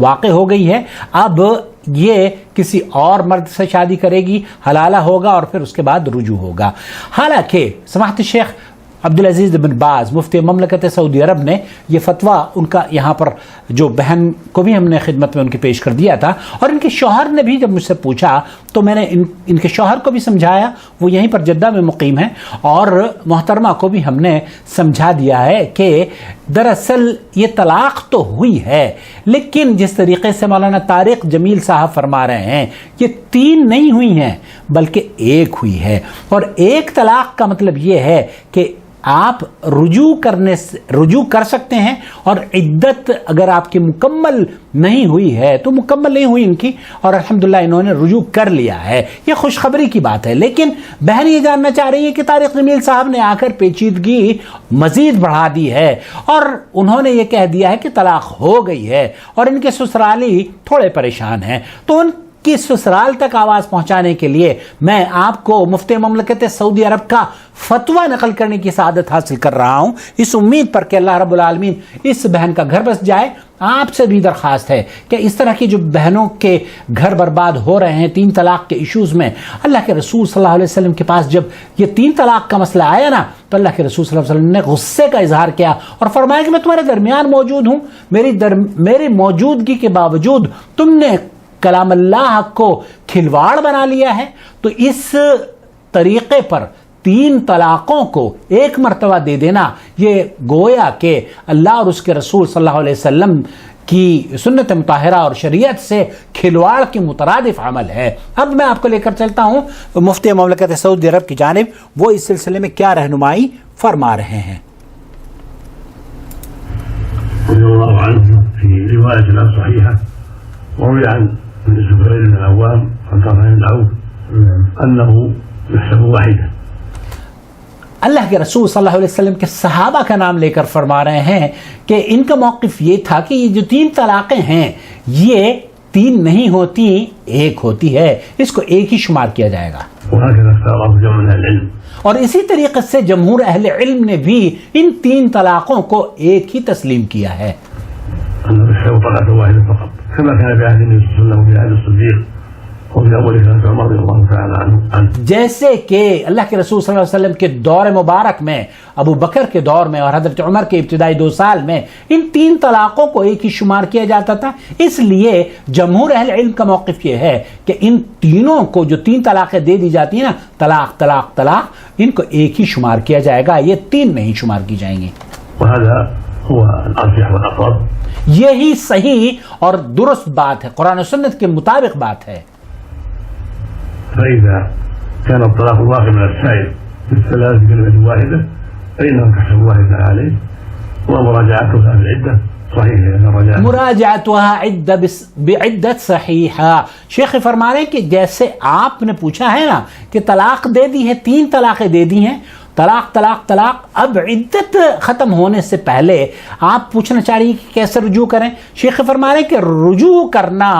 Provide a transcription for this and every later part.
واقع ہو گئی ہے، اب یہ کسی اور مرد سے شادی کرے گی، حلالہ ہوگا اور پھر اس کے بعد رجوع ہوگا. حالانکہ سماحت شیخ عبدالعزیز بن باز مفتی مملکت سعودی عرب نے یہ فتویٰ ان کا یہاں پر جو بہن کو بھی ہم نے خدمت میں ان کے پیش کر دیا تھا، اور ان کے شوہر نے بھی جب مجھ سے پوچھا تو میں نے ان کے شوہر کو بھی سمجھایا، وہ یہیں پر جدہ میں مقیم ہیں، اور محترمہ کو بھی ہم نے سمجھا دیا ہے کہ دراصل یہ طلاق تو ہوئی ہے، لیکن جس طریقے سے مولانا طارق جمیل صاحب فرما رہے ہیں یہ 3 نہیں ہوئی ہیں بلکہ 1 ہوئی ہے. اور 1 طلاق کا مطلب یہ ہے کہ آپ رجوع کر سکتے ہیں، اور عدت اگر آپ کی مکمل نہیں ہوئی ہے تو مکمل نہیں ہوئی ان کی، اور الحمدللہ انہوں نے رجوع کر لیا ہے. یہ خوشخبری کی بات ہے. لیکن بہن یہ جاننا چاہ رہی ہے کہ طارق جمیل صاحب نے آ کر پیچیدگی مزید بڑھا دی ہے، اور انہوں نے یہ کہہ دیا ہے کہ طلاق ہو گئی ہے، اور ان کے سسرالی تھوڑے پریشان ہیں. تو ان کی سسرال تک آواز پہنچانے کے لیے میں آپ کو مفتی مملکت سعودی عرب کا فتویٰ نقل کرنے کی سعادت حاصل کر رہا ہوں، اس امید پر کہ اللہ رب العالمین اس بہن کا گھر بس جائے. آپ سے بھی درخواست ہے کہ اس طرح کی جو بہنوں کے گھر برباد ہو رہے ہیں 3 طلاق کے ایشوز میں، اللہ کے رسول صلی اللہ علیہ وسلم کے پاس جب یہ 3 طلاق کا مسئلہ آیا نا تو اللہ کے رسول صلی اللہ علیہ وسلم نے غصے کا اظہار کیا اور فرمایا کہ میں تمہارے درمیان موجود ہوں، میری موجودگی کے باوجود تم نے کلام اللہ کو کھلواڑ بنا لیا ہے. تو اس طریقے پر 3 طلاقوں کو 1 مرتبہ دے دینا یہ گویا کہ اللہ اور اس کے رسول صلی اللہ علیہ وسلم کی سنت مطہرہ اور شریعت سے کھلواڑ کے مترادف عمل ہے. اب میں آپ کو لے کر چلتا ہوں مفتی مملکت سعودی عرب کی جانب، وہ اس سلسلے میں کیا رہنمائی فرما رہے ہیں. رضي الله عنه في رواية صحيحة وروي عن الزبير بن العوام عن عبد الرحمن بن عوف أنه يحسب واحدة. اللہ کے رسول صلی اللہ علیہ وسلم کے صحابہ کا نام لے کر فرما رہے ہیں کہ ان کا موقف یہ تھا کہ یہ جو 3 طلاقیں ہیں یہ 3 نہیں ہوتی 1 ہوتی ہے، اس کو 1 ہی شمار کیا جائے گا. وهكذا اختاره جمع من العلم. اور اسی طریقے سے جمہور اہل علم نے بھی ان 3 طلاقوں کو 1 ہی تسلیم کیا ہے. أنه يحسب طلقة واحدة فقط كما كان في عهد النبي صلى الله عليه وسلم وفي عهد الصديق وفي أول خلافة عمر رضي الله تعالى عنه. جیسے کہ اللہ کے رسول صلی اللہ علیہ وسلم کے دور مبارک میں، ابو بکر کے دور میں اور حضرت عمر کے ابتدائی 2 سال میں ان 3 طلاقوں کو 1 ہی شمار کیا جاتا تھا. اس لیے جمہور اہل علم کا موقف یہ ہے کہ ان تینوں کو جو 3 طلاقیں دے دی جاتی ہیں نا، طلاق طلاق طلاق، ان کو 1 ہی شمار کیا جائے گا، یہ 3 نہیں شمار کی جائیں گی. وهذا هو الأرجح والأقرب. یہی صحیح اور درست بات ہے، قرآن و سنت کے مطابق بات ہے. فإذا كان الطلاق الواقع من السائل بالثلاث كلمة واحدة فإنه تحسب واحدة عليه ومراجعتها في العدة صحيحة. مراجعتها بعدت صحیحہ. شیخ فرما رہے ہیں کہ جیسے آپ نے پوچھا ہے نا کہ طلاق دے دی ہے، 3 طلاقیں دے دی ہیں، طلاق طلاق طلاق، اب عدت ختم ہونے سے پہلے آپ پوچھنا چاہ رہی ہیں کہ کیسے رجوع کریں. شیخ فرما رہے ہیں کہ رجوع کرنا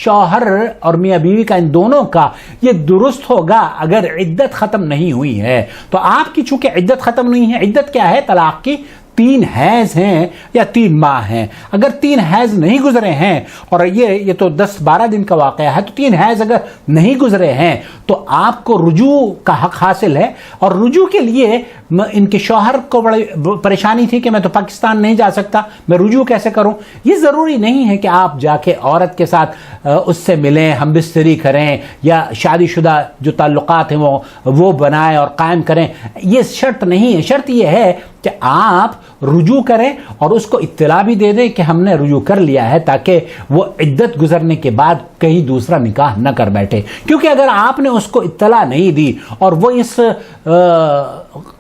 شوہر اور میاں بیوی کا، ان دونوں کا، یہ درست ہوگا اگر عدت ختم نہیں ہوئی ہے. تو آپ کی چونکہ عدت ختم نہیں ہے، عدت کیا ہے طلاق کی؟ 3 حیض ہیں یا 3 ماہ ہیں. اگر 3 حیض نہیں گزرے ہیں، اور یہ تو 10-12 دن کا واقعہ ہے، تو 3 حیض اگر نہیں گزرے ہیں تو آپ کو رجوع کا حق حاصل ہے. اور رجوع کے لیے ان کے شوہر کو بڑی پریشانی تھی کہ میں تو پاکستان نہیں جا سکتا، میں رجوع کیسے کروں. یہ ضروری نہیں ہے کہ آپ جا کے عورت کے ساتھ اس سے ملیں، ہم بستری کریں، یا شادی شدہ جو تعلقات ہیں وہ بنائیں اور قائم کریں. یہ شرط نہیں ہے. شرط یہ ہے کہ آپ رجوع کریں اور اس کو اطلاع بھی دے دیں کہ ہم نے رجوع کر لیا ہے، تاکہ وہ عدت گزرنے کے بعد کہیں دوسرا نکاح نہ کر بیٹھے. کیونکہ اگر آپ نے اس کو اطلاع نہیں دی اور وہ اس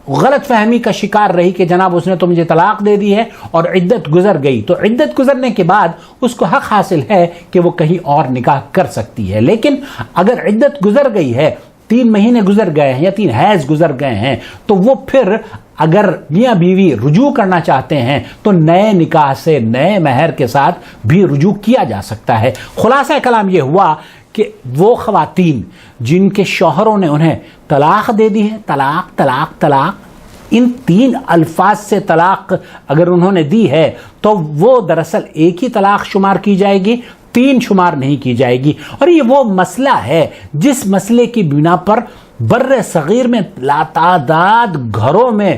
غلط فہمی کا شکار رہی کہ جناب اس نے تو مجھے طلاق دے دی ہے اور عدت گزر گئی، تو عدت گزرنے کے بعد اس کو حق حاصل ہے کہ وہ کہیں اور نکاح کر سکتی ہے. لیکن اگر عدت گزر گئی ہے، 3 مہینے گزر گئے ہیں یا 3 حیض گزر گئے ہیں، تو وہ پھر اگر میاں بیوی رجوع کرنا چاہتے ہیں تو نئے نکاح سے، نئے مہر کے ساتھ بھی رجوع کیا جا سکتا ہے. خلاصہ کلام یہ ہوا کہ وہ خواتین جن کے شوہروں نے انہیں طلاق دے دی ہے، طلاق طلاق طلاق، ان 3 الفاظ سے طلاق اگر انہوں نے دی ہے تو وہ دراصل ایک ہی طلاق شمار کی جائے گی، 3 شمار نہیں کی جائے گی. اور یہ وہ مسئلہ ہے جس مسئلے کی بنا پر بر صغیر میں لاتعداد گھروں میں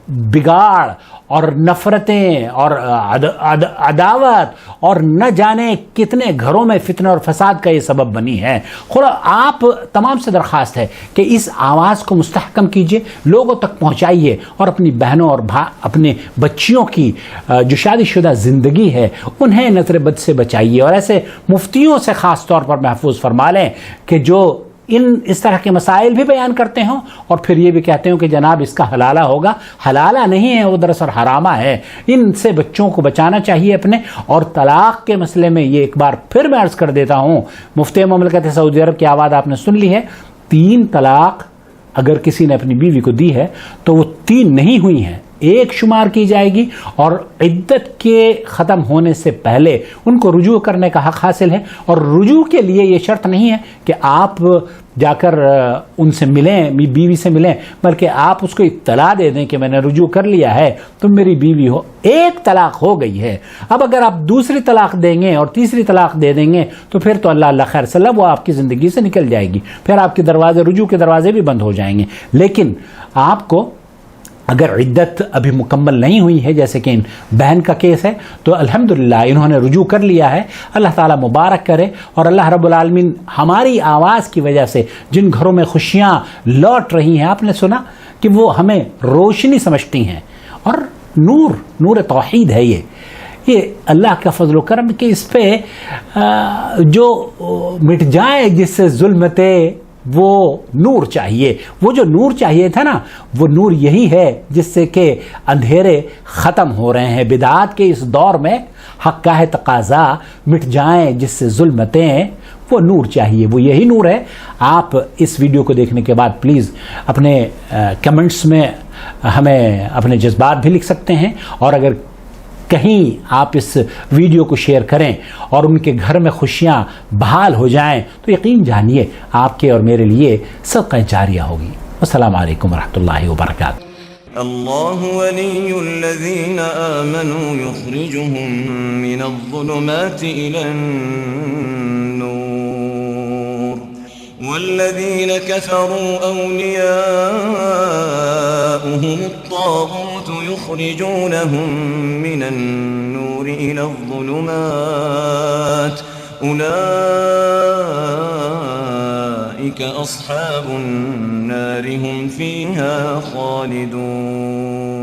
بگاڑ اور نفرتیں اور عداوت اور نہ جانے کتنے گھروں میں فتنہ اور فساد کا یہ سبب بنی ہے. خدا آپ تمام سے درخواست ہے کہ اس آواز کو مستحکم کیجئے، لوگوں تک پہنچائیے اور اپنی بہنوں اور اپنے بچیوں کی جو شادی شدہ زندگی ہے انہیں نظر بد سے بچائیے، اور ایسے مفتیوں سے خاص طور پر محفوظ فرما لیں کہ جو اس طرح کے مسائل بھی بیان کرتے ہوں اور پھر یہ بھی کہتے ہوں کہ جناب اس کا حلالہ ہوگا. حلالہ نہیں ہے، وہ دراصل حرامہ ہے. ان سے بچوں کو بچانا چاہیے اپنے. اور طلاق کے مسئلے میں یہ ایک بار پھر میں عرض کر دیتا ہوں، مفتی مملکت سعودی عرب کی آواز آپ نے سن لی ہے. 3 طلاق اگر کسی نے اپنی بیوی کو دی ہے تو وہ 3 نہیں ہوئی ہیں، 1 شمار کی جائے گی، اور عدت کے ختم ہونے سے پہلے ان کو رجوع کرنے کا حق حاصل ہے. اور رجوع کے لیے یہ شرط نہیں ہے کہ آپ جا کر ان سے ملیں، بیوی سے ملیں، بلکہ آپ اس کو اطلاع دے دیں کہ میں نے رجوع کر لیا ہے، تم میری بیوی ہو. 1 طلاق ہو گئی ہے. اب اگر آپ دوسری طلاق دیں گے اور تیسری طلاق دے دیں گے تو پھر تو اللہ خیر صلی وہ آپ کی زندگی سے نکل جائے گی، پھر آپ کے دروازے، رجوع کے دروازے بھی بند ہو جائیں گے. لیکن آپ کو اگر عدت ابھی مکمل نہیں ہوئی ہے، جیسے کہ ان بہن کا کیس ہے، تو الحمدللہ انہوں نے رجوع کر لیا ہے. اللہ تعالیٰ مبارک کرے، اور اللہ رب العالمین ہماری آواز کی وجہ سے جن گھروں میں خوشیاں لوٹ رہی ہیں، آپ نے سنا کہ وہ ہمیں روشنی سمجھتی ہیں، اور نور توحید ہے یہ اللہ کا فضل و کرم کہ اس پہ جو مٹ جائے جس سے ظلمتیں، وہ نور چاہیے. وہ جو نور چاہیے تھا نا، وہ نور یہی ہے جس سے کہ اندھیرے ختم ہو رہے ہیں. بدعات کے اس دور میں حق کا ہے تقاضا، مٹ جائیں جس سے ظلمتیں، وہ نور چاہیے، وہ یہی نور ہے. آپ اس ویڈیو کو دیکھنے کے بعد پلیز اپنے کمنٹس میں ہمیں اپنے جذبات بھی لکھ سکتے ہیں، اور اگر کہیں آپ اس ویڈیو کو شیئر کریں اور ان کے گھر میں خوشیاں بحال ہو جائیں تو یقین جانیے آپ کے اور میرے لیے صدقہ جاریہ ہوگی. السلام علیکم ورحمۃ اللہ وبرکاتہ. الله ولي الذين آمنوا يخرجهم من الظلمات إلى النور والذين كفروا أولياؤهم الطاغوت يخرجونهم من النور إلى الظلمات أولئك أصحاب النار هم فيها خالدون.